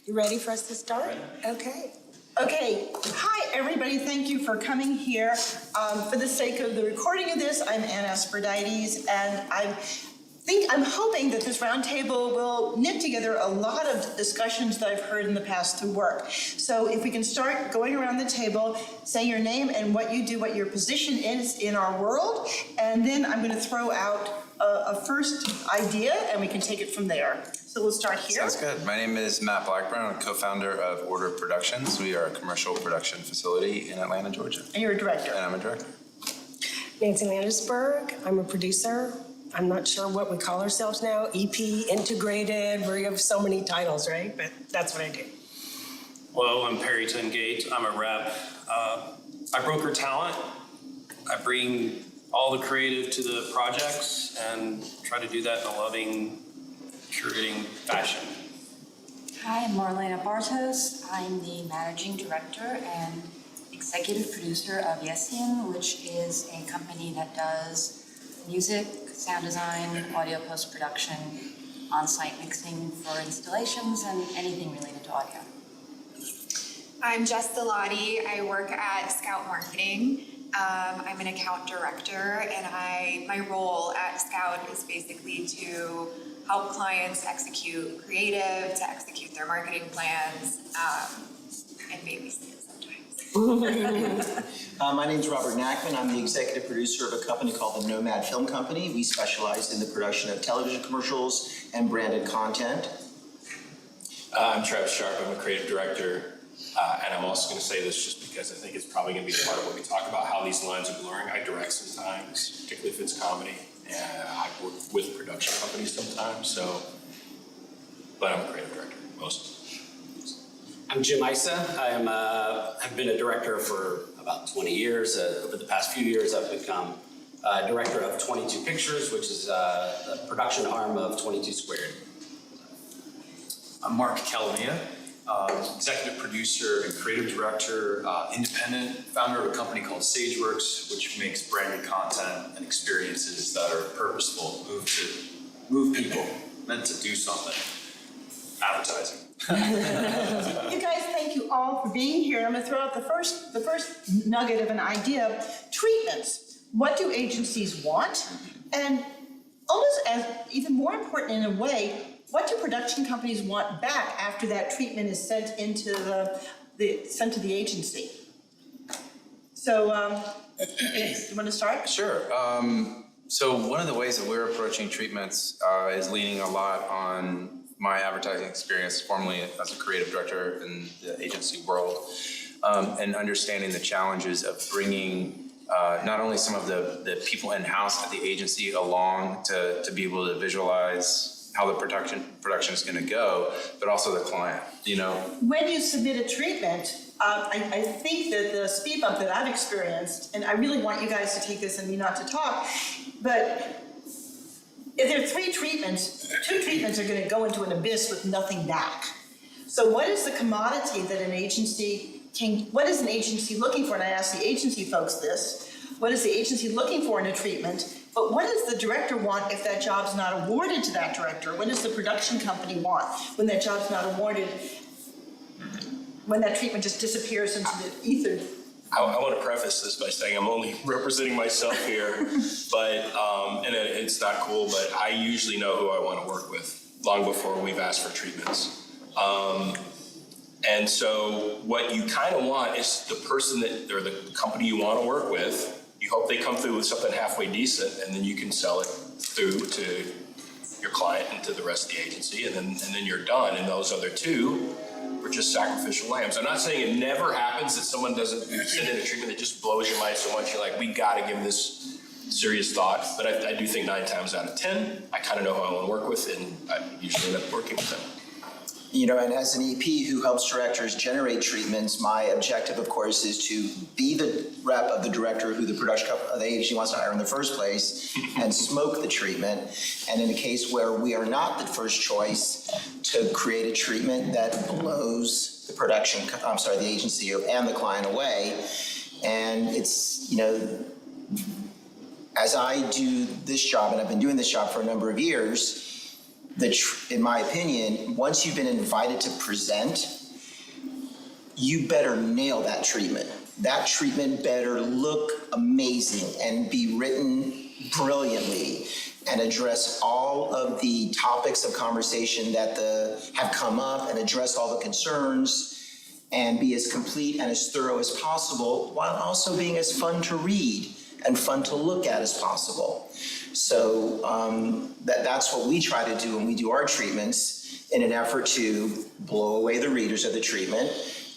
You ready for us to start? Okay. Okay. Hi, everybody. Thank you for coming here. For the sake of the recording of this, I'm Asprodites, and I'm hoping that this roundtable will knit together a lot of discussions that I've heard in the past to work. So if we can start going around the table, say your name and what you do, what your position is in our world, and then I'm going to throw out a first idea, and we can take it from there. So we'll start here. Sounds good. My name is Matt Blackburn. I'm co-founder of Order Productions. We are a commercial production facility in Atlanta, Georgia. And you're a director. And I'm a director. Nancy Landesberg. I'm a producer. I'm not sure what we call ourselves now. EP, integrated. We have so many titles, right? But that's what I do. Well, I'm Perry Tongate. I'm a rep. I broker talent. I bring all the creative to the projects and try to do that in a loving, curating fashion. Hi, I'm Marlene Bartos. I'm the managing director and executive producer of Yessian, which is a company that does music, sound design, audio post-production, on-site mixing for installations, and anything related to audio. I'm Jess Dilotti. I work at Scout Marketing. I'm an account director, and my role at Scout is basically to help clients execute creative, to execute their marketing plans, and babysit sometimes. My name's Robert Nackman. I'm the executive producer of a company called the Nomad Film Company. We specialize in the production of television commercials and branded content. I'm Travis Sharp. I'm a creative director. And I'm also going to say this just because I think it's probably going to be part of what we talk about, how these lines are blurring. I direct sometimes, particularly if it's comedy. And I work with production companies sometimes, but I'm a creative director, mostly. I'm Jim Issa. I've been a director for about 20 years. Over the past few years, I've become director of 22 Pictures, which is the production arm of 22 Squared. I'm Marc, Calamia, executive producer and creative director, independent, founder of a company called Sageworks, which makes branded content and experiences that are purposeful, move people, meant to do something. Advertising. You guys, thank you all for being here. I'm going to throw out the first nugget of an idea. Treatments. What do agencies want? And almost as even more important in a way, what do production companies want back after that treatment is sent into to the agency? So, you want to start? Sure. So one of the ways that we're approaching treatments is leaning a lot on my advertising experience, formerly as a creative director in the agency world, and understanding the challenges of bringing not only some of the people in-house at the agency along to be able to visualize how the production is going to go, but also the client, you know. When you submit a treatment, I think that the speed bump that I've experienced, and I really want you guys to take this and me not to talk, but if there are three treatments, two treatments are going to go into an abyss with nothing back. So what is the commodity that an agency what is an agency looking for? And I ask the agency folks this, what is the agency looking for in a treatment? But what does the director want if that job's not awarded to that director? What does the production company want when that job's not awarded? When that treatment just disappears into the ether? I want to preface this by saying I'm only representing myself here, but and it's not cool, but I usually know who I want to work with long before we've asked for treatments. And so what you kind of want is the person or the company you want to work with. You hope they come through with something halfway decent, and then you can sell it through to your client and to the rest of the agency, and then you're done. And those other two are just sacrificial lambs. I'm not saying it never happens that someone doesn't send in a treatment that just blows your mind so much you're like, we got to give this serious thought. But I do think 9 times out of 10, I kind of know who I want to work with, and I usually end up working with them. You know, and as an EP who helps directors generate treatments, my objective, of course, is to be the rep of the director who the production company, the agency wants to hire in the first place and smoke the treatment. And in a case where we are not the first choice, to create a treatment that blows the agency and the client away. And it's, you know, as I do this job, and I've been doing this job for a number of years, in my opinion, once you've been invited to present, you better nail that treatment. That treatment better look amazing and be written brilliantly and address all of the topics of conversation that have come up and address all the concerns and be as complete and as thorough as possible while also being as fun to read and fun to look at as possible. So that's what we try to do when we do our treatments in an effort to blow away the readers of the treatment.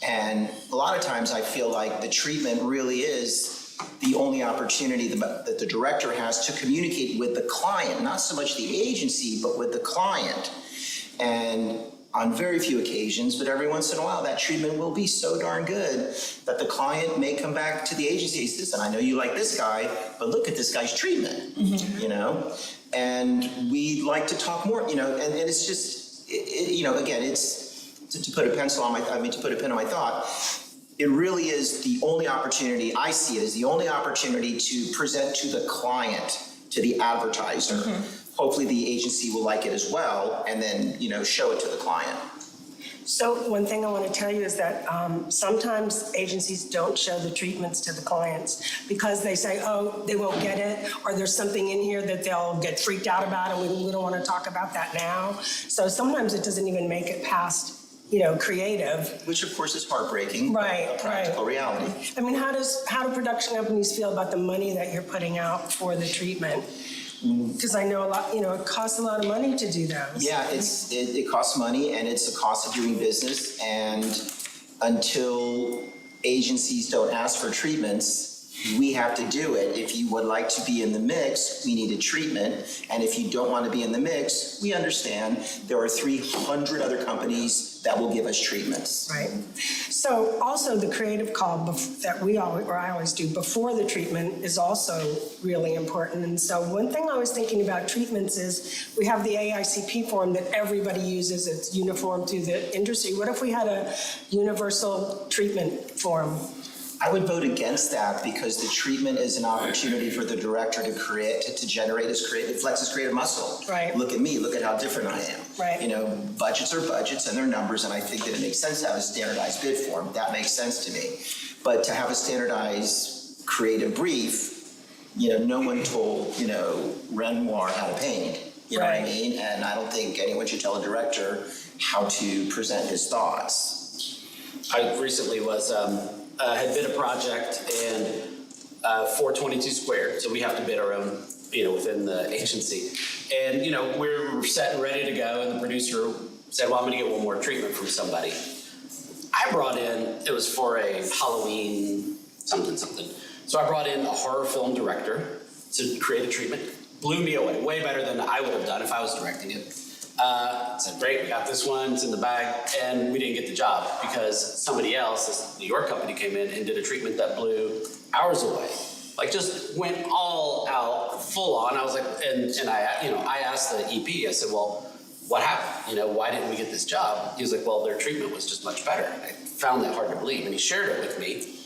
And a lot of times I feel like the treatment really is the only opportunity that the director has to communicate with the client, not so much the agency, but with the client. And on very few occasions, but every once in a while, that treatment will be so darn good that the client may come back to the agency and says, and I know you like this guy, but look at this guy's treatment, you know? And we like to talk more, you know, and it's just, you know, again, it's, to put a pencil on to put a pin on my thought, it really is the only opportunity, I see it as the only opportunity to present to the client, to the advertiser. Hopefully the agency will like it as well, and then, you know, show it to the client. So one thing I want to tell you is that sometimes agencies don't show the treatments to the clients because they say, oh, they won't get it, or there's something in here that they'll get freaked out about, and we don't want to talk about that now. So sometimes it doesn't even make it past, you know, creative. Which of course is heartbreaking, right, but a practical reality. I mean, how do production companies feel about the money that you're putting out for the treatment? Because I know a lot, you know, it costs a lot of money to do those. Yeah, it costs money, and it's a cost of doing business, and until agencies don't ask for treatments, we have to do it. If you would like to be in the mix, we need a treatment, and if you don't want to be in the mix, we understand there are 300 other companies that will give us treatments. Right. So also the creative call that I always do before the treatment is also really important. And so one thing I was thinking about treatments is we have the AICP form that everybody uses. It's uniform through the industry. What if we had a universal treatment form? I would vote against that because the treatment is an opportunity for the director to generate flex his creative muscle. Right. Look at me, look at how different I am. Right. You know, budgets are budgets and they're numbers, and I think that it makes sense to have a standardized bid form. That makes sense to me. But to have a standardized creative brief, you know, no one told, you know, Renoir how to paint. You know what I mean? And I don't think anyone should tell a director how to present his thoughts. I recently had bid a project and 422 squared, so we have to bid our own, you know, within the agency. And, you know, we're set and ready to go, and the producer said, well, I'm gonna get one more treatment from somebody. I brought in, it was for a Halloween something. So I brought in a horror film director to create a treatment. Blew me away, way better than I would have done if I was directing it. Said, great, we got this one, it's in the bag, and we didn't get the job because somebody else, this New York company, came in and did a treatment that blew hours away. Like, just went all out, full on. I was like, and I asked the EP, I said, well, what happened? You know, why didn't we get this job? He was like, well, their treatment was just much better. I found that hard to believe, and he shared it with me.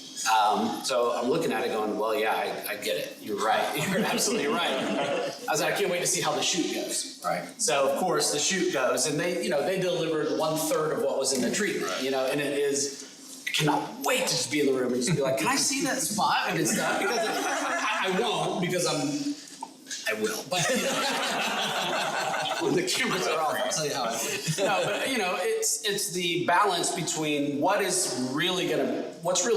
So I'm looking at it going, well, yeah, I get it. You're right. You're absolutely right. I was like, I can't wait to see how the shoot goes. Right. So of course the shoot goes, and they delivered 1/3 of what was in the treatment, you know, and it is, I cannot wait to just be in the room and just be like, can I see that spot when it's done? Because I won't, because I will, but you know, when the cameras are off, I'll tell you how I feel. No, but you know, it's the balance between what's really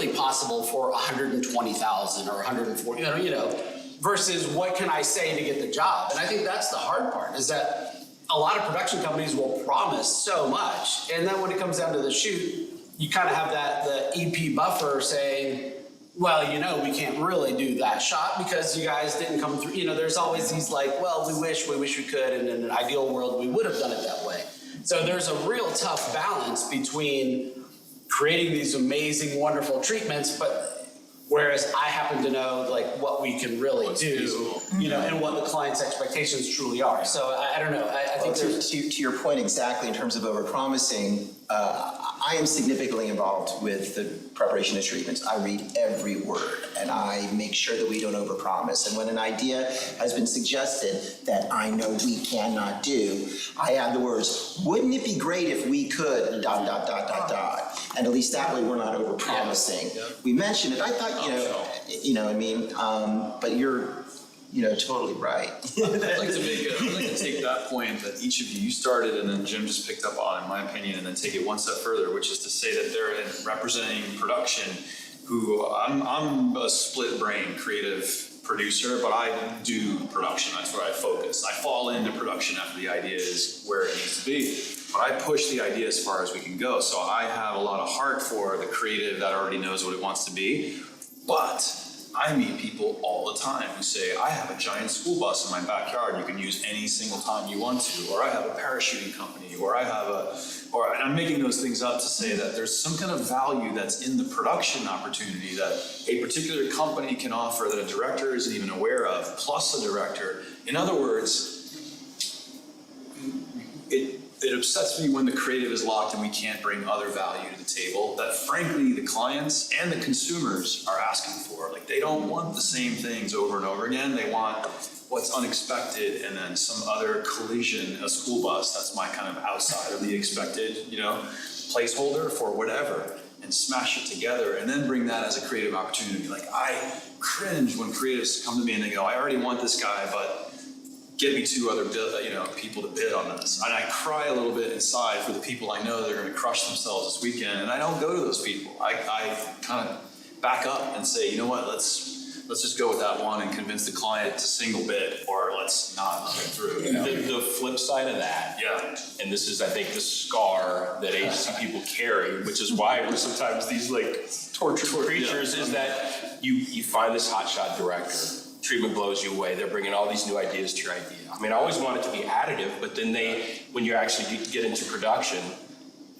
possible for 120,000 or 140, you know, versus what can I say to get the job. And I think that's the hard part, is that a lot of production companies will promise so much, and then when it comes down to the shoot, you kind of have the EP buffer saying, well, you know, we can't really do that shot because you guys didn't come through. You know, there's always these like, well, we wish we could, and in an ideal world, we would have done it that way. So there's a real tough balance between creating these amazing, wonderful treatments, but Whereas I happen to know like what we can really What's do, feasible. and what the client's expectations truly are. So I don't know. I think there's To your point exactly in terms of overpromising, I am significantly involved with the preparation of treatments. I read every word and I make sure that we don't overpromise. And when an idea has been suggested that I know we cannot do, I add the words, wouldn't it be great if we could, ... And at least that way we're not overpromising. Yeah. We mentioned it, I thought, but you're, totally right. I'd like to take that point that each of you started and then Jim just picked up on, in my opinion, and then take it one step further, which is to say that they're representing production, who I'm a split brain creative producer, but I do production. That's where I focus. I fall into production after the idea is where it needs to be, but I push the idea as far as we can go. So I have a lot of heart for the creative that already knows what it wants to be, but I meet people all the time who say, I have a giant school bus in my backyard you can use any single time you want to, or I have a parachuting company, or I have and I'm making those things up to say that there's some kind of value that's in the production opportunity that a particular company can offer that a director isn't even aware of, plus a director. In other words, it upsets me when the creative is locked and we can't bring other value to the table that frankly the clients and the consumers are asking for. Like they don't want the same things over and over again. They want what's unexpected and then some other collision, a school bus, that's my kind of outside of the expected, placeholder for whatever, and smash it together and then bring that as a creative opportunity. Like I cringe when creatives come to me and they go, I already want this guy, but get me two other people to bid on this. And I cry a little bit inside for the people I know that are going to crush themselves this weekend, and I don't go to those people. I kind of back up and say, you know what, let's just go with that one and convince the client to single bid, or let's not get through. The flip side of that, and this is, I think, the scar that agency people carry, which is why we're sometimes these like tortured creatures, is that you find this hotshot director. Treatment blows you away. They're bringing all these new ideas to your idea. I mean, I always want it to be additive, but then when you actually get into production,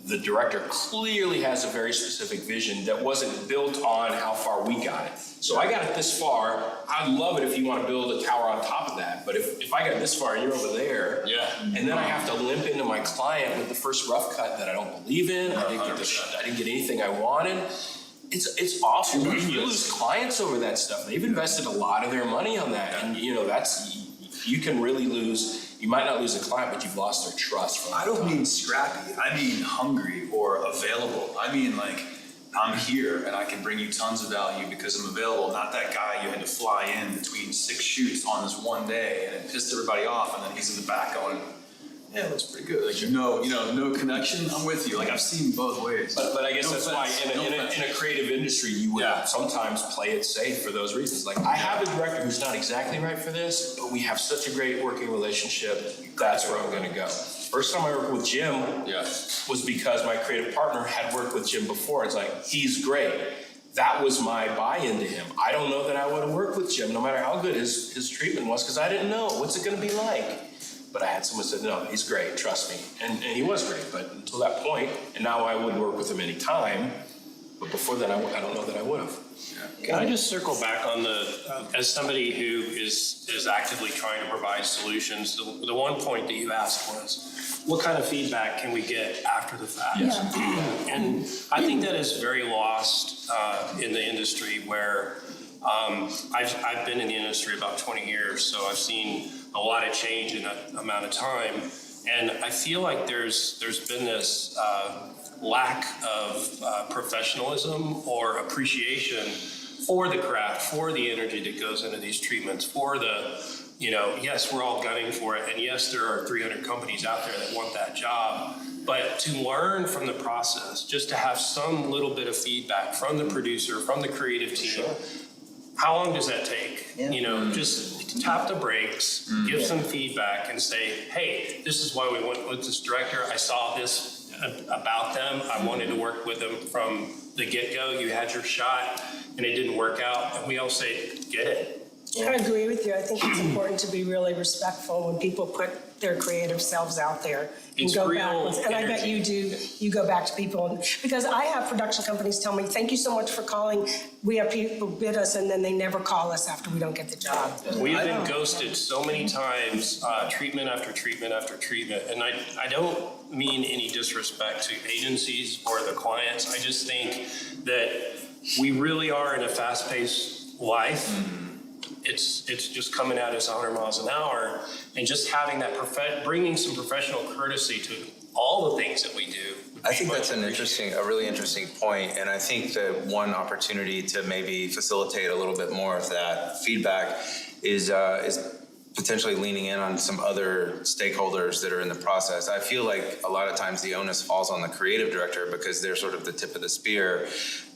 the director clearly has a very specific vision that wasn't built on how far we got it. So I got it this far. I'd love it if you want to build a tower on top of that. But if I got this far and you're over there, and then I have to limp into my client with the first rough cut that I don't believe in, I didn't get anything I wanted. It's awful. You lose clients over that stuff. They've invested a lot of their money on that, and you can really lose. You might not lose a client, but you've lost their trust. I don't mean scrappy. I mean hungry or available. I mean like I'm here and I can bring you tons of value because I'm available. Not that guy you had to fly in between 6 shoots on this one day and it pissed everybody off, and then he's in the back going, yeah, that's pretty good. Like no connection. I'm with you. Like I've seen both ways. But I guess that's why in a creative industry you would sometimes play it safe for those reasons. Like I have a director who's not exactly right for this, but we have such a great working relationship. That's where I'm going to go. First time I worked with Jim was because my creative partner had worked with Jim before. It's like he's great. That was my buy-in to him. I don't know that I would have worked with Jim, no matter how good his treatment was, because I didn't know what's it going to be like. But I had someone say, no, he's great, trust me. And he was great, but until that point, and now I would work with him anytime, but before then, I don't know that I would have. Can I just circle back on as somebody who is actively trying to provide solutions, the one point that you asked was, what kind of feedback can we get after the fact? And I think that is very lost in the industry where I've been in the industry about 20 years, so I've seen a lot of change in that amount of time. And I feel like there's been this lack of professionalism or appreciation for the craft, for the energy that goes into these treatments, for the, yes, we're all gunning for it. And yes, there are 300 companies out there that want that job. But to learn from the process, just to have some little bit of feedback from the producer, from the creative team, how long does that take? Just tap the brakes, give some feedback and say, hey, this is why we went with this director. I saw this about them. I wanted to work with them from the get-go. You had your shot and it didn't work out. And we all say, get it. I agree with you. I think it's important to be really respectful when people put their creative selves out there and It's go real backwards. And I bet energy. you do, you go back to people, because I have production companies tell me, thank you so much for calling. We have people bid us and then they never call us after we don't get the job. We've been ghosted so many times, treatment after treatment after treatment. And I don't mean any disrespect to agencies or the clients. I just think that we really are in a fast-paced life. It's just coming at us 100 miles an hour, and just having that bringing some professional courtesy to all the things that we do. I think that's a really interesting point, and I think that one opportunity to maybe facilitate a little bit more of that feedback is potentially leaning in on some other stakeholders that are in the process. I feel like a lot of times the onus falls on the creative director because they're sort of the tip of the spear.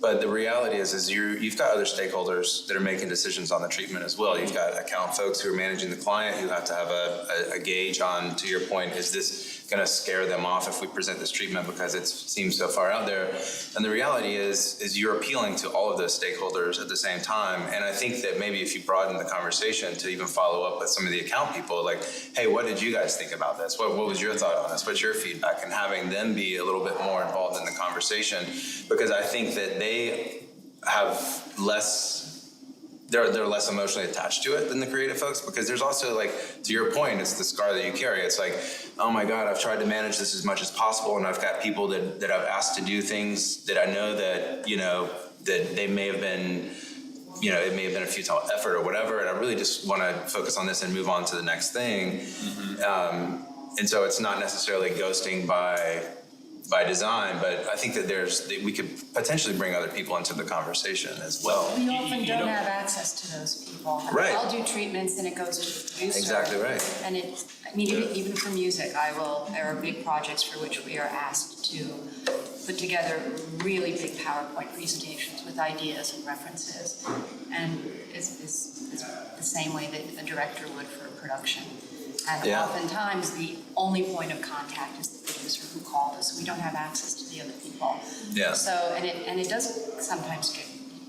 But the reality is you've got other stakeholders that are making decisions on the treatment as well. You've got account folks who are managing the client who have to have a gauge on, to your point, is this going to scare them off if we present this treatment because it seems so far out there? And the reality is you're appealing to all of those stakeholders at the same time. And I think that maybe if you broaden the conversation to even follow up with some of the account people, like, hey, what did you guys think about this? What was your thought on this? What's your feedback? And having them be a little bit more involved in the conversation, because I think that they have they're less emotionally attached to it than the creative folks, because there's also, like, to your point, it's the scar that you carry. It's like, oh my God, I've tried to manage this as much as possible, and I've got people that I've asked to do things that I know that, that they may have been, it may have been a futile effort or whatever, and I really just want to focus on this and move on to the next thing. And so it's not necessarily ghosting by design, but I think that we could potentially bring other people into the conversation as well. We often don't have access to those people. Right. I'll do treatments and it goes to the producer. Exactly right. And even for music, there are big projects for which we are asked to put together really big PowerPoint presentations with ideas and references. And it's the same way that a director would for a production. And oftentimes the only point of contact is the producer who called us. We don't have access to the other people. Yeah. So, and it does sometimes get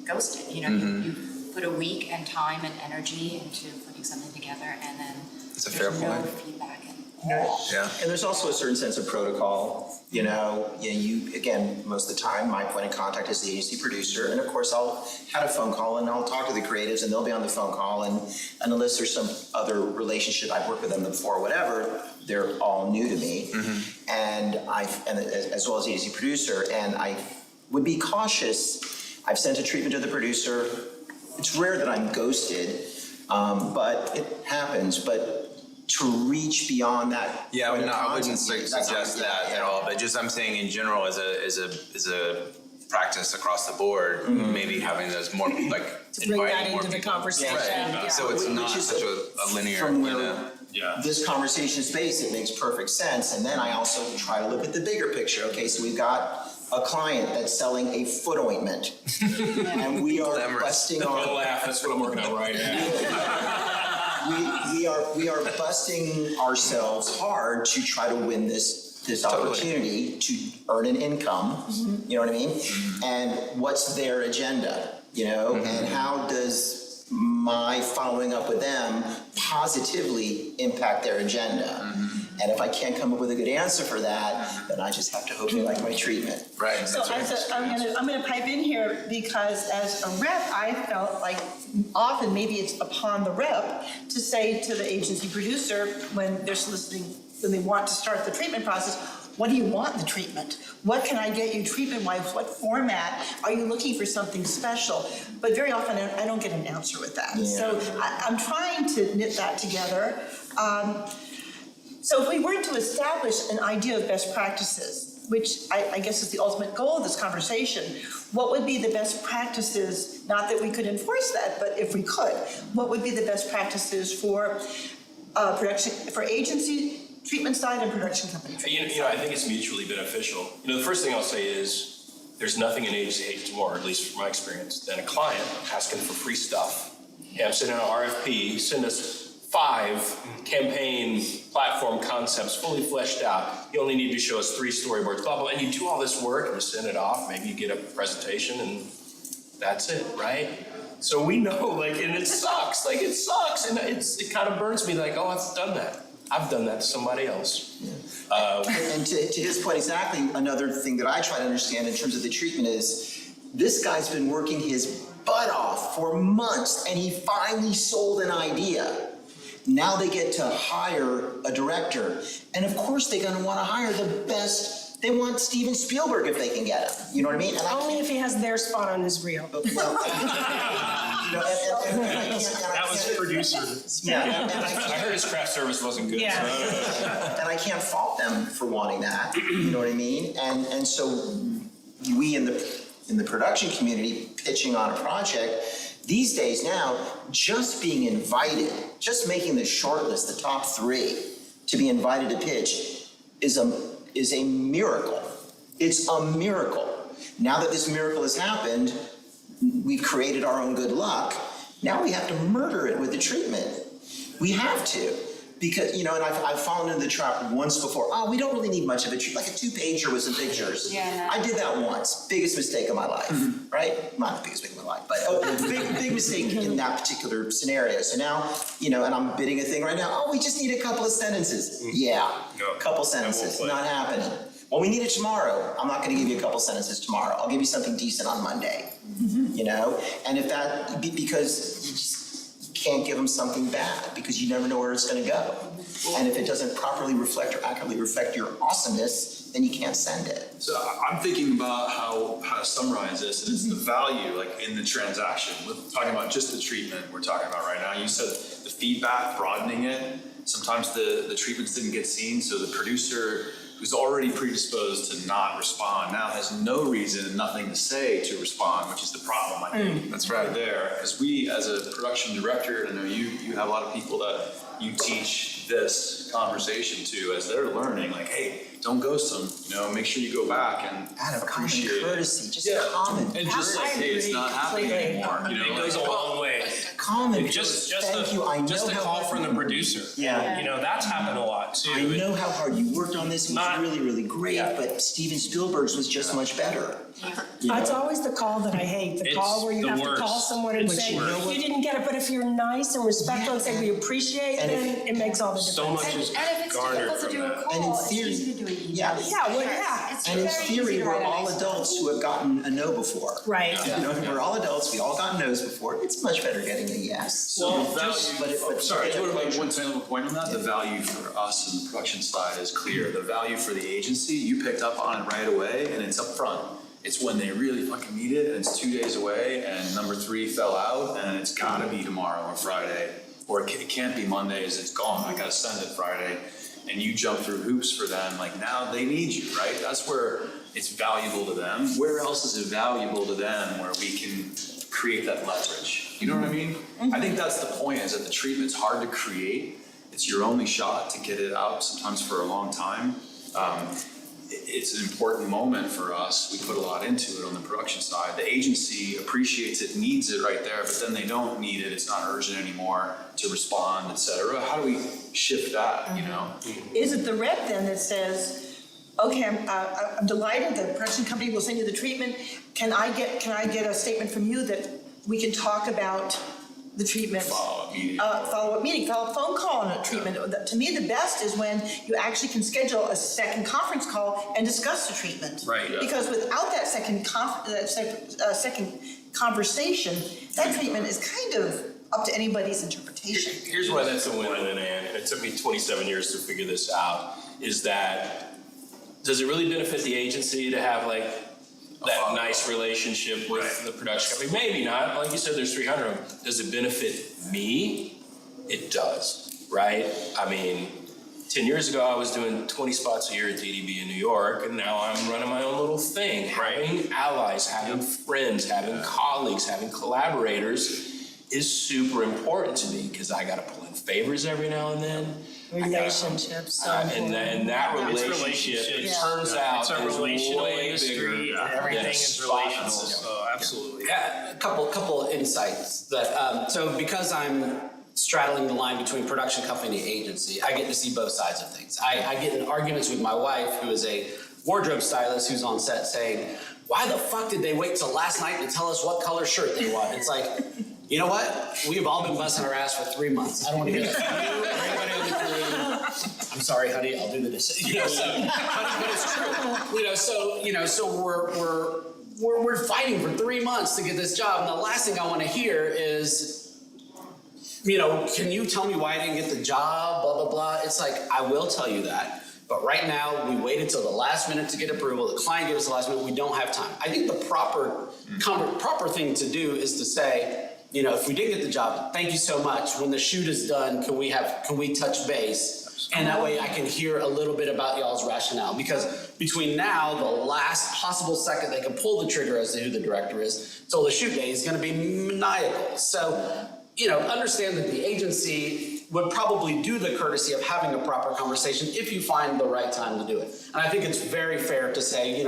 ghosted. You put a week and time and energy into putting something together, and then It's a fair there's no point. feedback at all. Yeah. And there's also a certain sense of protocol. You again, most of the time, my point of contact is the agency producer, and of course, I'll have a phone call and I'll talk to the creatives, and they'll be on the phone call, and unless there's some other relationship, I've worked with them before, whatever, they're all new to me, and as well as the agency producer, and I would be cautious. I've sent a treatment to the producer. It's rare that I'm ghosted, but it happens. But to reach beyond that. Yeah, I wouldn't suggest that at all. But just I'm saying in general, as a practice across the board, maybe having those more Bring that into the conversation. Right. Yeah. So it's not Which is such a linear. From where this conversation is based, it makes perfect sense. And then I also try to look at the bigger picture. Okay, so we've got a client that's selling a foot ointment, and we are busting our laugh. That's what I'm working on right now. We are busting ourselves hard to try to win this opportunity to earn an income. You know what I mean? And what's their agenda? And how does my following up with them positively impact their agenda? And if I can't come up with a good answer for that, then I just have to hope they like my treatment. Right. So I'm gonna pipe in here, because as a rep, I felt like often maybe it's upon the rep to say to the agency producer when they're soliciting, when they want to start the treatment process, what do you want in the treatment? What can I get you treatment-wise? What format? Are you looking for something special? But very often I don't get an answer with that. Yeah. So I'm trying to knit that together. So if we were to establish an idea of best practices, which I guess is the ultimate goal of this conversation, what would be the best practices, not that we could enforce that, but if we could, what would be the best practices for production, for agency treatment side and production company treatment side? I think it's mutually beneficial. The first thing I'll say is there's nothing an agency hates more, at least from my experience, than a client asking for free stuff. Hey, I'm sending out an RFP, send us 5 campaign platform concepts fully fleshed out. You only need to show us 3 storyboards, blah, blah, and you do all this work and you send it off. Maybe you get a presentation and that's it, right? So we know, and it sucks, and it kind of burns me, oh, I've done that. I've done that to somebody else. And to his point, exactly, another thing that I try to understand in terms of the treatment is, this guy's been working his butt off for months, and he finally sold an idea. Now they get to hire a director, and of course they're gonna wanna hire the best. They want Steven Spielberg if they can get him, you know what I mean? And Only if he has their spot on his reel. well, you know, and I can't- That was producer. Yeah, and I heard his craft service wasn't good. Yeah. and I can't fault them for wanting that, you know what I mean? And so we in the production community pitching on a project, these days now, just being invited, just making the short list, the top 3, to be invited to pitch is a miracle. It's a miracle. Now that this miracle has happened, we've created our own good luck. Now we have to murder it with the treatment. We have to. Because, you know, and I've fallen into the trap once before. Oh, we don't really need much of a treatment, like a 2-pager with some pictures. Yeah, no. I did that once. Biggest mistake of my life, right? Not the biggest mistake of my life, but big mistake in that particular scenario. So now, you know, and I'm bidding a thing right now. Oh, we just need a couple of sentences. Yeah, a couple sentences, not happening. Well, we need it tomorrow. I'm not gonna give you a couple sentences tomorrow. I'll give you something decent on Monday, you know? And if that, because you just can't give them something bad because you never know where it's gonna go. And if it doesn't properly reflect or accurately reflect your awesomeness, then you can't send it. So I'm thinking about how to summarize this, and it's the value, like in the transaction. We're talking about just the treatment we're talking about right now. You said the feedback, broadening it. Sometimes the treatments didn't get seen, so the producer who's already predisposed to not respond now has no reason and nothing to say to respond, which is the problem, I think. That's right there. Because we, as a production director, and I know you have a lot of people that you teach this conversation to as they're learning, like, hey, don't ghost them, you know, make sure you go back and Out of common appreciate it. courtey, just common. And just like, hey, it's not happening anymore, you know. It goes a long way. Common. Just Thank you. I know just a how call hard from the producer. Yeah. You know, that's happened a lot too. I know how hard you worked on this. It was Not- really, really great, but Steven Spielberg's was just much better. You It's know? always the call that I hate, the It's call where you the have worst. to call someone and But say, you know what? you didn't get it, but if you're nice and respectful and say, we appreciate, And if- then it makes all the difference. So much And is if it's garnered difficult to from do a that. And in call, it's theory- easy to do an email. Yeah. Yeah, well, yeah. It's And in very easy theory, to we're write a all nice adults who have gotten a no before. Right. You know, we're all adults, we all got no's before. It's much better getting a yes. Well, Sorry, I just want to make one final point on that. The value for us in the production side is clear. The value for the agency, you picked up on it right away, and it's up front. It's when they really fucking need it, and it's 2 days away, and number 3 fell out, and it's gotta be tomorrow or Friday, or it can't be Mondays, it's gone, I gotta send it Friday. And you jump through hoops for them, like now they need you, right? That's where it's valuable to them. Where else is it valuable to them where we can create that leverage? You know what I mean? I think that's the point, is that the treatment's hard to create. It's your only shot to get it out, sometimes for a long time. It's an important moment for us. We put a lot into it on the production side. The agency appreciates it, needs it right there, but then they don't need it. It's not urgent anymore to respond, et cetera. How do we shift that, you know? Is it the rep then that says, okay, I'm delighted, the production company will send you the treatment. Can I get a statement from you that we can talk about the treatment? Follow-up meeting. Follow-up phone call on a treatment. To me, the best is when you actually can schedule a second conference call and discuss the treatment. Right, yeah. Because without that second conversation, that treatment is kind of up to anybody's interpretation. Here's why that's a win-win, and it took me 27 years to figure this out, is that, does it really benefit the agency to have like that nice relationship with the production company? Maybe not. Like you said, there's 300 of them. Does it benefit me? It does, right? I mean, 10 years ago, I was doing 20 spots a year at DDB in New York, and now I'm running my own little thing. Having allies, having friends, having colleagues, having collaborators is super important to me, because I got to pull in favors every now and then. Relationships. So And that relationship, it turns out, It's a is relational way industry, bigger and everything than is spots. relational, so absolutely. Yeah, a couple insights that, so because I'm straddling the line between production company and agency, I get to see both sides of things. I get in arguments with my wife, who is a wardrobe stylist, who's on set saying, why the fuck did they wait till last night to tell us what color shirt they want? It's like, you know what? We've all been busting our ass for 3 months. I don't want to hear that from you or anybody on the crew. I'm sorry, honey, I'll do the dishes. You know, so, but it's true. So we're fighting for 3 months to get this job, and the last thing I want to hear is, can you tell me why I didn't get the job? Blah blah blah. It's like, I will tell you that. But right now, we waited till the last minute to get approval. The client gave us the last minute. We don't have time. I think the proper thing to do is to say, if we did get the job, thank you so much. When the shoot is done, can we touch base? And that way I can hear a little bit about y'all's rationale. Because between now, the last possible second they can pull the trigger as to who the director is, till the shoot day is going to be maniacal. So, understand that the agency would probably do the courtesy of having a proper conversation if you find the right time to do it. And I think it's very fair to say,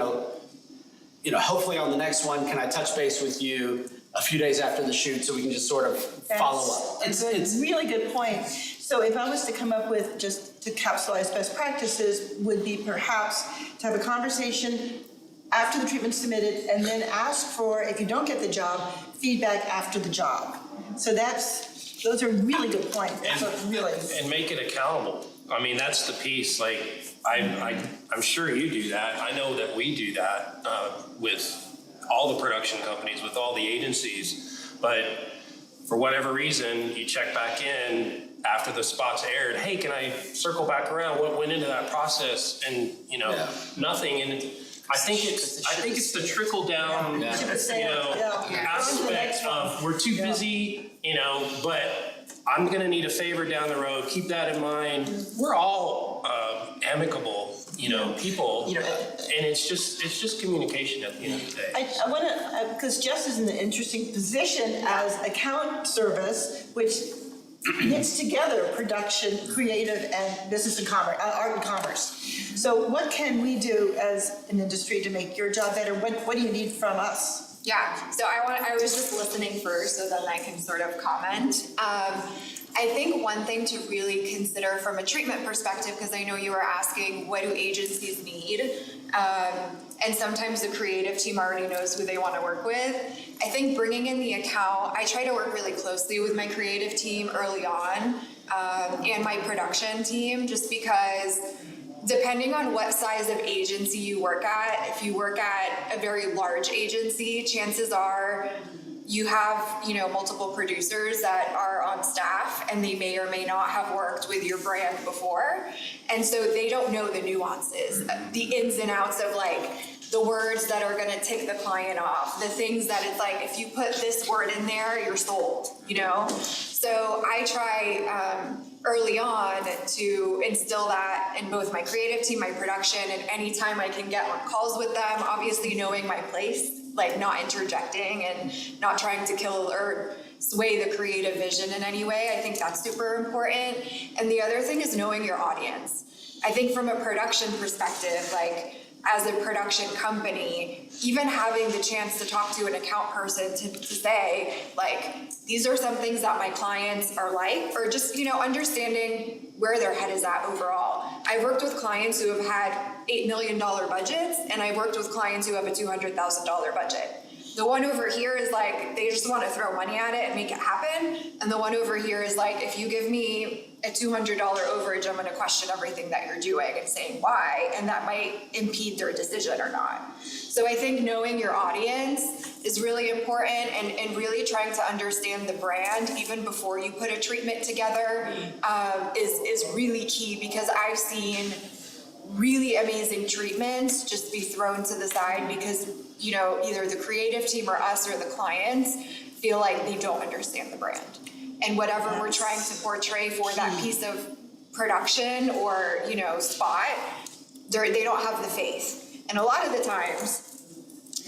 hopefully on the next one, can I touch base with you a few days after the shoot so we can just sort of follow up. It's a really good point. So if I was to come up with, just to capsulize best practices, would be perhaps to have a conversation after the treatment's submitted and then ask for, if you don't get the job, feedback after the job. So those are really good points. And make it accountable. I mean, that's the piece, I'm sure you do that. I know that we do that with all the production companies, with all the agencies. But for whatever reason, you check back in after the spot's aired. Hey, can I circle back around? What went into that process? And nothing. And I think it's the trickle down, aspect of we're too busy, but I'm gonna need a favor down the road. Keep that in mind. We're all amicable, people, and it's just communication at the end of the day. I want to, because Jess is in an interesting position as account service, which knits together production, creative, and business and commerce, art and commerce. So what can we do as an industry to make your job better? What do you need from us? Yeah, so I was just listening first so then I can sort of comment. I think one thing to really consider from a treatment perspective, because I know you were asking, what do agencies need? And sometimes the creative team already knows who they want to work with. I think bringing in the account, I try to work really closely with my creative team early on and my production team, just because depending on what size of agency you work at, if you work at a very large agency, chances are you have, multiple producers that are on staff and they may or may not have worked with your brand before. And so they don't know the nuances, the ins and outs of the words that are gonna tick the client off, the things that it's if you put this word in there, you're sold, So I try early on to instill that in both my creative team, my production, and anytime I can get on calls with them, obviously knowing my place, not interjecting and not trying to kill or sway the creative vision in any way. I think that's super important. And the other thing is knowing your audience. I think from a production perspective, as a production company, even having the chance to talk to an account person to say, these are some things that my clients are or just, understanding where their head is at overall. I've worked with clients who have had $8 million budgets, and I've worked with clients who have a $200,000 budget. The one over here is they just want to throw money at it and make it happen. And the one over here is if you give me a $200 overage, I'm going to question everything that you're doing and saying why, and that might impede their decision or not. So I think knowing your audience is really important, and really trying to understand the brand even before you put a treatment together is really key, because I've seen really amazing treatments just be thrown to the side because either the creative team or us or the clients feel they don't understand the brand. And whatever we're trying to portray for that piece of production or, spot, they don't have the faith. And a lot of the times,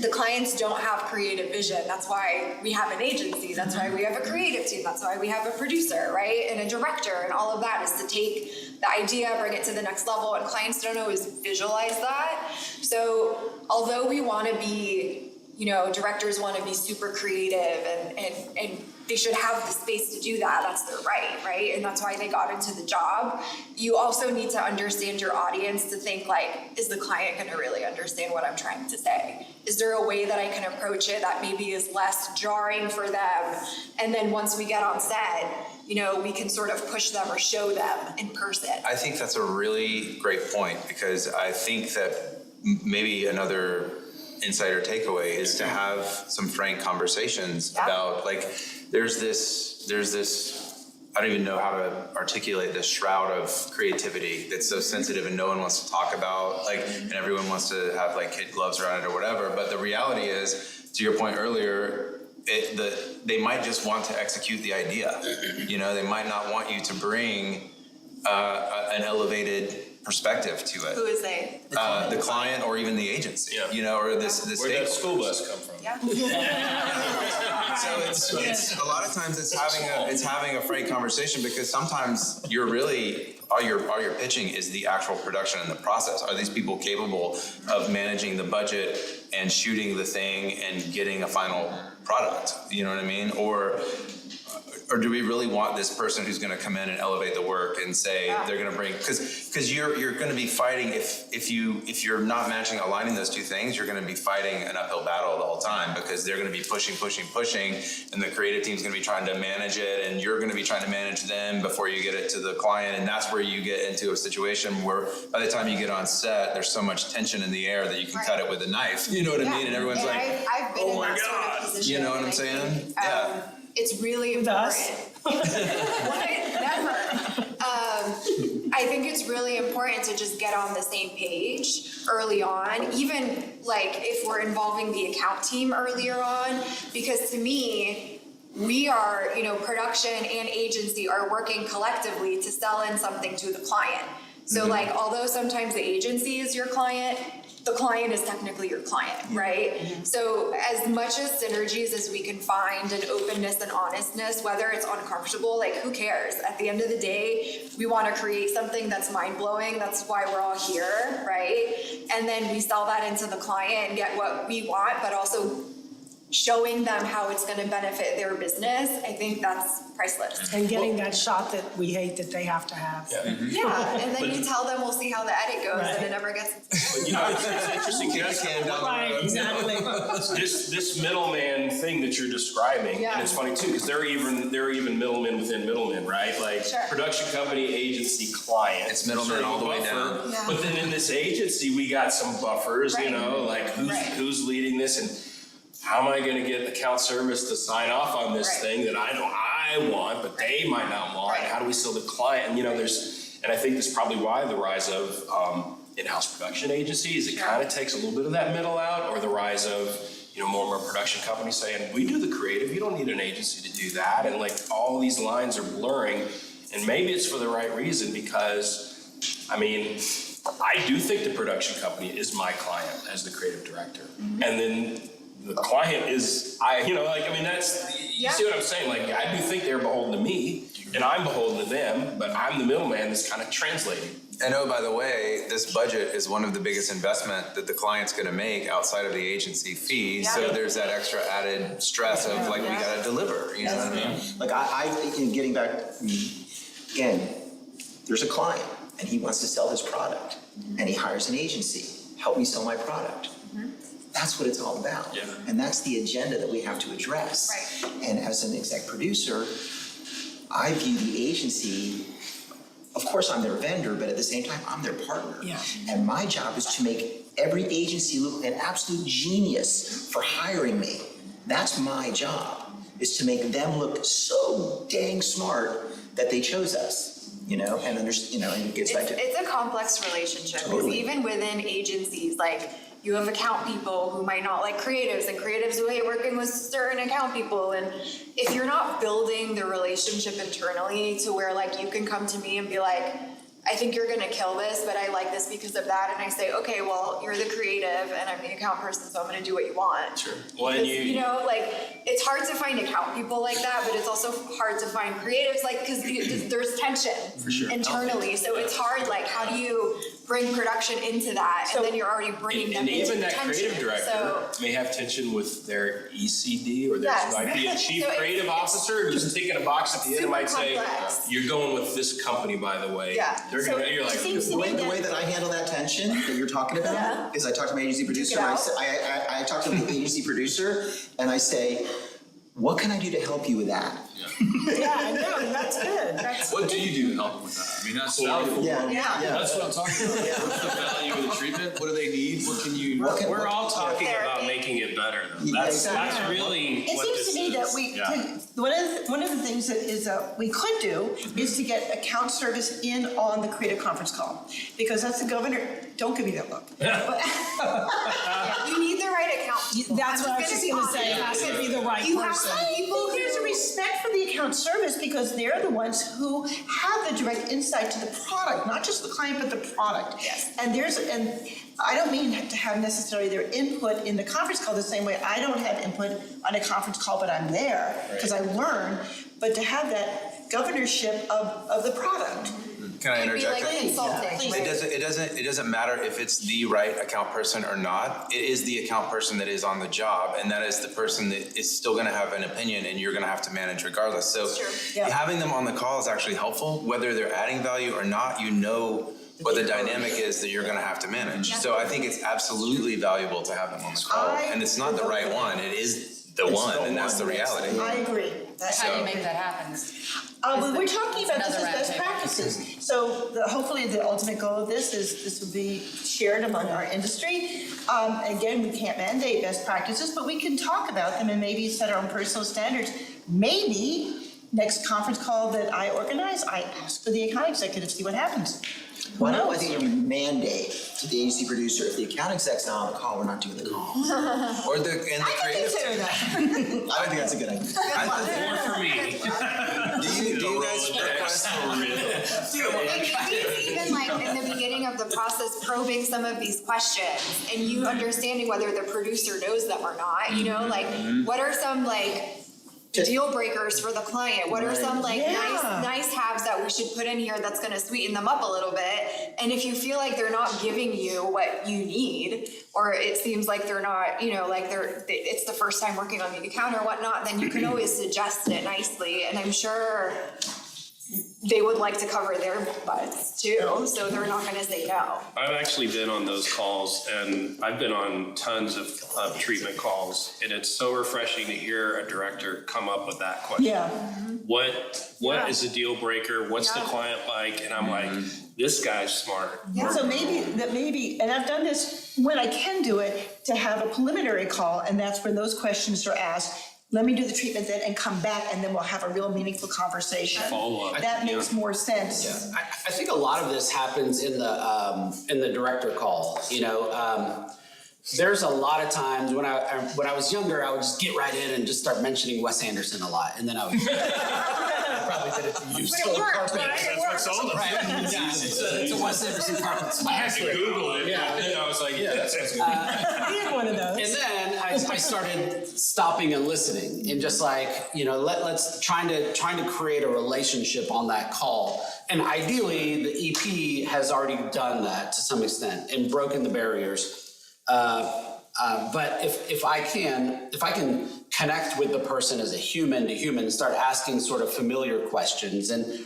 the clients don't have creative vision. That's why we have an agency. That's why we have a creative team. That's why we have a producer, right? And a director. And all of that is to take the idea, bring it to the next level. And clients don't always visualize that. So although we want to be, directors want to be super creative and they should have the space to do that. That's their right? And that's why they got into the job. You also need to understand your audience to think like, is the client going to really understand what I'm trying to say? Is there a way that I can approach it that maybe is less jarring for them? And then once we get on set, we can sort of push them or show them in person. I think that's a really great point, because I think that maybe another insider takeaway is to have some frank conversations about, like, there's this, I don't even know how to articulate this shroud of creativity that's so sensitive and no one wants to talk about, like, and everyone wants to have like kid gloves around it or whatever. But the reality is, to your point earlier, they might just want to execute the idea. They might not want you to bring an elevated perspective to it. Who is they? The client or even the agency, or this Where'd that school bus come from? So it's a lot of times it's having a frank conversation, because sometimes you're really all you're pitching is the actual production and the process. Are these people capable of managing the budget and shooting the thing and getting a final product? You know what I mean? Or do we really want this person who's going to come in and elevate the work and say they're going to bring, because you're going to be fighting if you're not aligning those two things, you're going to be fighting an uphill battle the whole time, because they're going to be pushing, and the creative team's going to be trying to manage it, and you're going to be trying to manage them before you get it to the client, and that's where you get into a situation where by the time you get on set, there's so much tension in the air that you can cut it with a knife. You know what I mean? And everyone's like, I've been in that sort of position. You know what I'm saying? Yeah. It's really important. Never. I think it's really important to just get on the same page early on, even like if we're involving the account team earlier on, because to me, we are, production and agency are working collectively to sell in something to the client. So like, although sometimes the agency is your client, the client is technically your client, right? So as much as synergies as we can find, and openness and honestness, whether it's uncomfortable, like who cares? At the end of the day, we want to create something that's mind-blowing. That's why we're all here, right? And then we sell that into the client and get what we want, but also showing them how it's going to benefit their business. I think that's priceless. And getting that shot that we hate that they have to have. Yeah, and then you tell them we'll see how the edit goes, and it never gets. But it's interesting. Right, exactly. This middleman thing that you're describing, and it's funny too, because there are even middlemen within middlemen, right? Like production company, agency, client. It's middlemen all the way down. Yeah. But then in this agency, we got some buffers, like who's leading this, and how am I going to get account service to sign off on this thing that I want, but they might not want? How do we sell the client? And and I think that's probably why the rise of in-house production agencies, it kind of takes a little bit of that middle out, or the rise of more and more production companies saying, we do the creative, you don't need an agency to do that, and like all these lines are blurring, and maybe it's for the right reason, because I do think the production company is my client as the creative director, and then the client is, that's, you see what I'm saying? Like, I do think they're beholden to me, and I'm beholden to them, but I'm the middleman that's kind of translating. And by the way, this budget is one of the biggest investment that the client's going to make outside of the agency fee. So there's that extra added stress of we got to deliver. You know what I mean? Like I think, getting back, again, there's a client and he wants to sell his product, and he hires an agency. Help me sell my product. That's what it's all about. And that's the agenda that we have to address. And as an exec producer, I view the agency, of course I'm their vendor, but at the same time, I'm their partner. And my job is to make every agency look like an absolute genius for hiring me. That's my job, is to make them look so dang smart that they chose us. And and it gets back to it's a complex relationship, because even within agencies, like you have account people who might not like creatives, and creatives who hate working with certain account people. And if you're not building the relationship internally to where like you can come to me and be like, I think you're gonna kill this, but I like this because of that. And I say, okay, well, you're the creative and I'm the account person, so I'm gonna do what you want. Sure. Well, and Because, you know, like, it's hard to find account people like that, but it's also hard to find creatives, like, because there's tension internally. So it's hard, like, how do you bring production into that? And then you're already bringing them And into even the that tension. creative director So, may have tension with their ECD, or there Yes. might be a chief So it's- creative officer who's ticking a box at the end and might super say, complex. you're going with this company, by the way. Yeah. They're gonna, you're like, it seems to The me way that I handle that tension that you're talking about Yeah. is I talk to my agency producer, Get and out. I talk to the agency producer, and I say, what can I do to help you with that? Yeah, I know, that's good. What do you do to help them with that? I mean, that's valuable. Yeah, Yeah. yeah. That's what I'm talking about. What's the value of the treatment? What do they need? What can you? We're all talking about making it better though. Yeah, That's exactly. really It what seems this to me that is. we, Yeah. one of the things that is, we could do is to get account service in on the creative conference call. Because that's the governor, don't give me that look. But- you need the right account people. That's I'm what I was just gonna say, it has to be the right You have person. some people There's a respect for the account service because they're the ones who have the direct insight to the product, not just the client, but the product. Yes. And I don't mean to have necessarily their input in the conference call the same way I don't have input on a conference call, but I'm there because I learn, but to have that governorship of the product. Can I It'd be interject? like consulting. It doesn't matter if it's the right account person or not. It is the account person that is on the job, and that is the person that is still gonna have an opinion and you're gonna have to manage regardless. So Yeah. having them on the call is actually helpful, whether they're adding value or not, you know what the dynamic is that you're gonna have to manage. So I think it's absolutely valuable to have them on the call. And it's not the right one, it is the one, and that's the reality. I agree. How do you make that happen? We're talking about this Another as best roundtable. practices. So hopefully the ultimate goal of this is this will be shared among our industry. Again, we can't mandate best practices, but we can talk about them and maybe set our own personal standards. Maybe next conference call that I organize, I ask for the account executive, see what happens. Why don't I think you mandate to the agency producer, if the account exec's not on the call, we're not doing the call. Or I creative. can consider that. I think that's a good idea. More for me. Do you guys request And maybe even like in the beginning of the process, probing some of these questions and you understanding whether the producer knows them or not, you know, like what are some like deal breakers for the client? What are some like nice haves that we should put in here that's gonna sweeten them up a little bit? And if you feel like they're not giving you what you need, or it seems like they're not, you know, like it's the first time working on the account or whatnot, then you can always suggest it nicely. And I'm sure they would like to cover their butts too, so they're not gonna say no. I've actually been on those calls, and I've been on tons of treatment calls, and it's so refreshing to hear a director come up with that question. Yeah. What is a deal breaker? What's the client like? And I'm like, this guy's smart. So maybe, and I've done this when I can do it, to have a preliminary call, and that's when those questions are asked. Let me do the treatment then and come back, and then we'll have a real meaningful conversation. Follow up. That makes more sense. I think a lot of this happens in the director call. You know, there's a lot of times when I was younger, I would just get right in and just start mentioning Wes Anderson a lot, and then I would. I probably did it to you. But it worked, right? That's what sold us. Right. Yeah, it's a Wes Anderson carpet I had to Google it. Yeah. And I was like, yeah, that sounds good. I had one of those. And then I started stopping and listening and just like, you know, let's trying to create a relationship on that call. And ideally, the EP has already done that to some extent and broken the barriers. But if I can connect with the person as a human to human, start asking sort of familiar questions and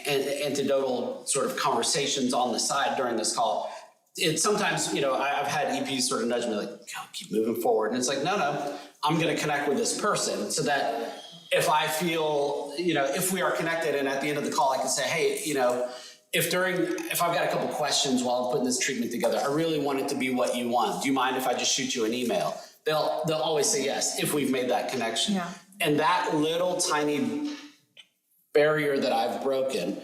anecdotal sort of conversations on the side during this call. It's sometimes, you know, I've had EPs sort of nudge me like, keep moving forward. And it's like, no, I'm going to connect with this person so that if I feel, you know, if we are connected and at the end of the call, I can say, hey, you know, if I've got a couple questions while I'm putting this treatment together, I really want it to be what you want. Do you mind if I just shoot you an email? They'll always say yes if we've made that connection. Yeah. And that little tiny barrier that I've broken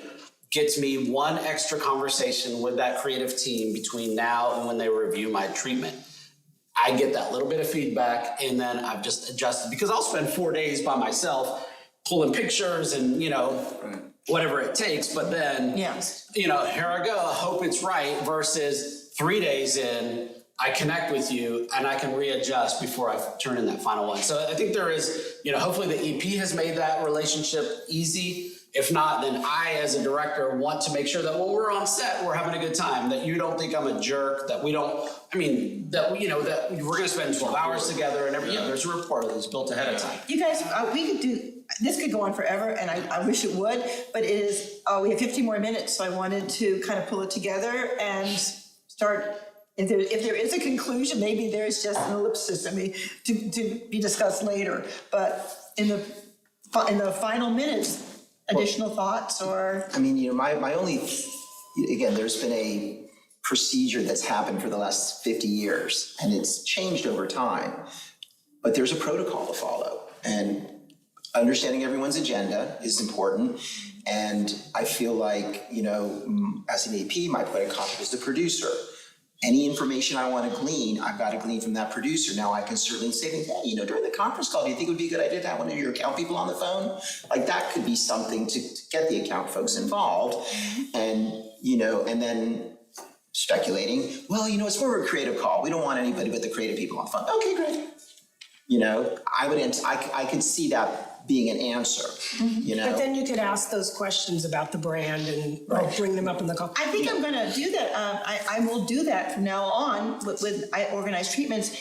gets me one extra conversation with that creative team between now and when they review my treatment. I get that little bit of feedback and then I've just adjusted because I'll spend 4 days by myself pulling pictures and, you know, whatever it takes, but then, Yes. you know, here I go, I hope it's right, versus 3 days in, I connect with you and I can readjust before I turn in that final one. So I think there is, you know, hopefully the EP has made that relationship easy. If not, then I, as a director, want to make sure that when we're on set, we're having a good time, that you don't think I'm a jerk, that we don't, I mean, that, you know, that we're gonna spend 12 hours together and everything. There's a rapport that's built ahead of time. You guys, we could do, this could go on forever, and I wish it would, but it is, we have 15 more minutes, so I wanted to kind of pull it together and start, if there is a conclusion, maybe there's just an ellipsis, I mean, to be discussed later, but in the final minutes, additional thoughts or? I mean, you know, my only, again, there's been a procedure that's happened for the last 50 years, and it's changed over time, but there's a protocol to follow, and understanding everyone's agenda is important. And I feel like, you know, as an AP, my point of contact is the producer. Any information I want to glean, I've got to glean from that producer. Now I can certainly say, hey, you know, during the conference call, do you think it would be a good idea to have one of your account people on the phone? Like that could be something to get the account folks involved. And, you know, and then speculating, well, you know, it's more of a creative call. We don't want anybody but the creative people on the phone. Okay, great. You know, I could see that being an answer, you know? But then you could ask those questions about the brand and bring them up in the call. I think I'm gonna do that. I will do that from now on with organized treatments.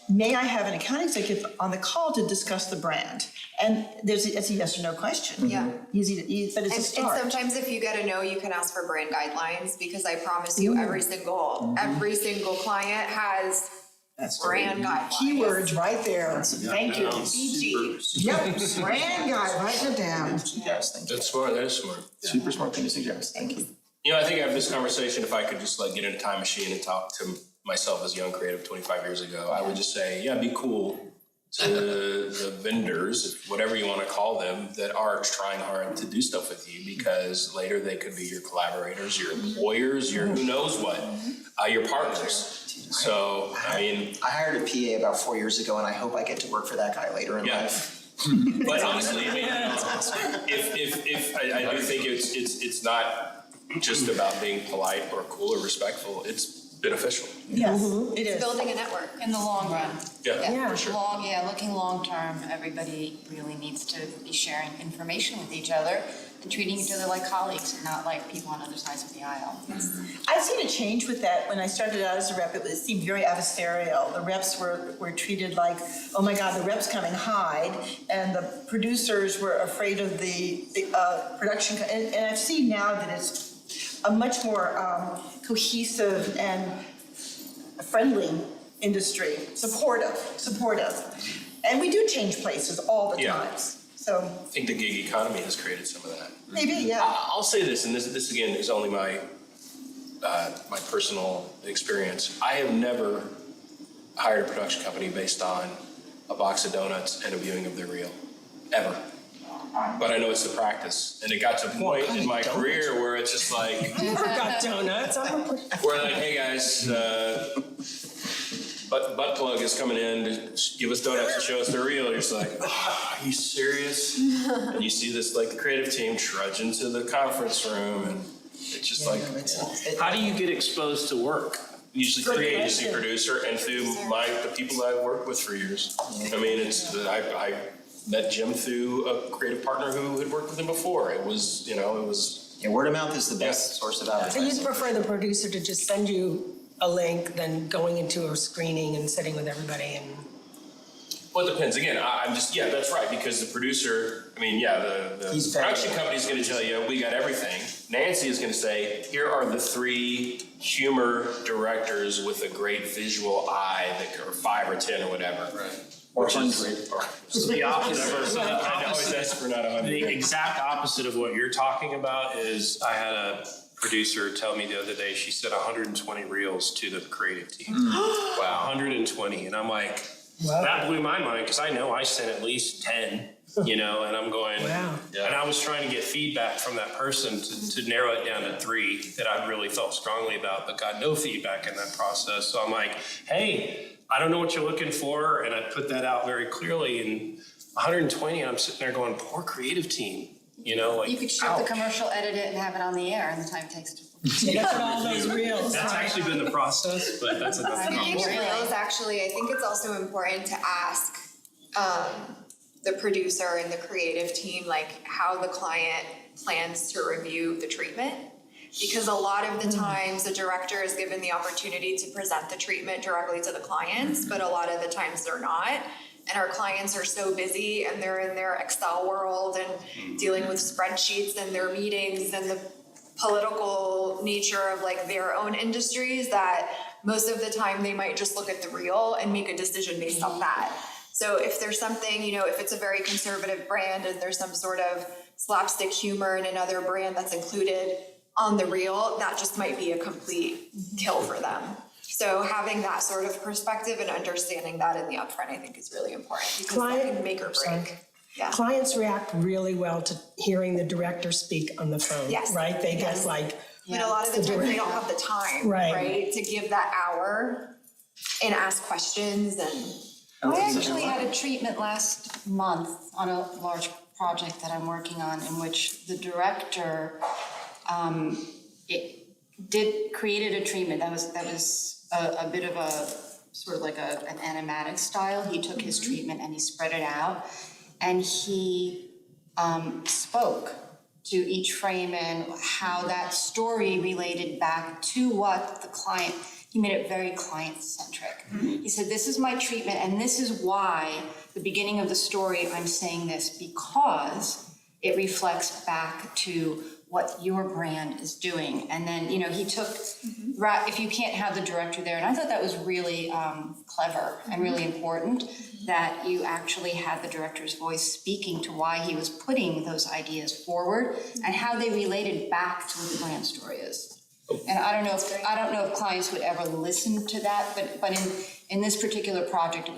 May I have an account executive on the call to discuss the brand? And it's a yes or no question. Yeah. Easy, but it's a start. And sometimes if you get a no, you can ask for brand guidelines, because I promise you every single client has brand guidelines. Keywords right there. Thank you. BG. Yep, brand guide, write it down. Yes, thank you. That's smart, that is smart. Super smart thing to suggest, thank you. You know, I think I have this conversation, if I could just like get in a time machine and talk to myself as a young creative 25 years ago, I would just say, yeah, be cool to the vendors, whatever you want to call them, that are trying hard to do stuff with you, because later they could be your collaborators, your employers, your who knows what, your partners. So, I mean, I hired a PA about 4 years ago, and I hope I get to work for that guy later in life. but honestly, I mean, if I do think it's not just about being polite or cool or respectful, it's beneficial. Yes, it It's is. building a network. In the long run. Yeah, for sure. Looking long term, everybody really needs to be sharing information with each other and treating each other like colleagues and not like people on other sides of the aisle. I've seen a change with that. When I started out as a rep, it seemed very adversarial. The reps were treated like, oh my God, the rep's coming hide, and the producers were afraid of the production. And I've seen now that it's a much more cohesive and friendly industry, supportive. And we do change places all the Yeah. time. So I think the gig economy has created some of that. maybe, yeah. I'll say this, and this again is only my personal experience. I have never hired a production company based on a box of donuts and a viewing of their reel, ever. But I know it's the practice, and it got to a point in my career where it's just like, Never got donuts. we're like, hey guys, butt plug is coming in to give us donuts and show us the reel. You're just like, oh, are you serious? And you see this like the creative team trudge into the conference room, and it's just like, How do you get exposed to work? usually Good through the agency question. producer and through the people that I've worked with for years. I mean, I met Jim through a creative partner who had worked with him before. It was. Yeah, word of mouth is the best source of So advertising. you'd prefer the producer to just send you a link than going into a screening and sitting with everybody and... Well, it depends. Again, I'm just, that's right, because the producer, I mean, the He's production vetted. company's gonna tell you, we got everything. Nancy is gonna say, here are the 3 humor directors with a great visual eye, that are 5 or 10 or whatever. Right. Or Which is- 100. It's the opposite. I know that's for not 100. The exact opposite of what you're talking about is I had a producer tell me the other day, she said 120 reels to the creative team. Wow, 120. And I'm like, that blew my mind, because I know I sent at least 10, and I'm going, Wow. And I was trying to get feedback from that person to narrow it down to 3 that I really felt strongly about, but got no feedback in that process. So I'm like, hey, I don't know what you're looking for, and I put that out very clearly. And 120, I'm sitting there going, poor creative team. You know, like, You could shoot the ouch. commercial, edit it, and have it on the air in the time it takes to. Look at all those reels. That's actually been the process, but that's another Speaking of Really? reels, actually, I think it's also important to ask the producer and the creative team, like how the client plans to review the treatment. Because a lot of the times the director is given the opportunity to present the treatment directly to the clients, but a lot of the times they're not. And our clients are so busy and they're in their Excel world and dealing with spreadsheets and their meetings and the political nature of like their own industries that most of the time they might just look at the reel and make a decision based on that. So if there's something, you know, if it's a very conservative brand and there's some sort of slapstick humor in another brand that's included on the reel, that just might be a complete kill for them. So having that sort of perspective and understanding that in the upfront, I think is really important because that can make or break. Yeah. Clients react really well to hearing the director speak on the phone, Yes. right? They Yes. get like, But a lot of the time they don't have the time, Right. right, to give that hour and ask questions and. I actually had a treatment last month on a large project that I'm working on in which the director created a treatment that was a bit of a sort of like an animatic style. He took his treatment and he spread it out, and he spoke to each frame and how that story related back to what the client. He made it very client-centric. He said, this is my treatment, and this is why the beginning of the story, I'm saying this because it reflects back to what your brand is doing. And then, you know, he took, if you can't have the director there, and I thought that was really clever and really important, that you actually had the director's voice speaking to why he was putting those ideas forward and how they related back to what the brand story is. And I don't know if clients would ever listen to that, but in this particular project,